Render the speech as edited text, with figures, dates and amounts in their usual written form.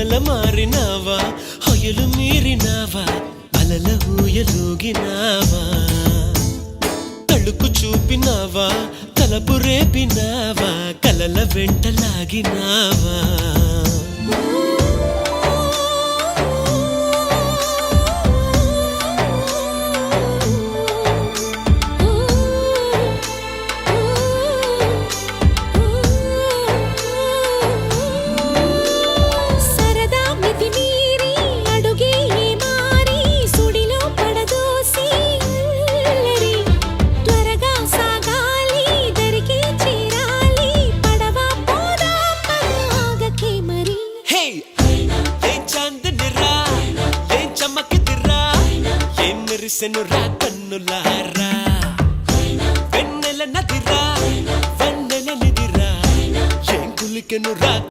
వెన్నెల మారినావా హొయలు మీరినావా అలల ఊయలూగినావా తళుకు చూపినావా తలపు రేపినావా కలల వెంటలాగినావా మెరిసెనురా కన్నులారా వెన్నెల నదిరా వెన్నెల నిదిరా ఏం కులికెనురా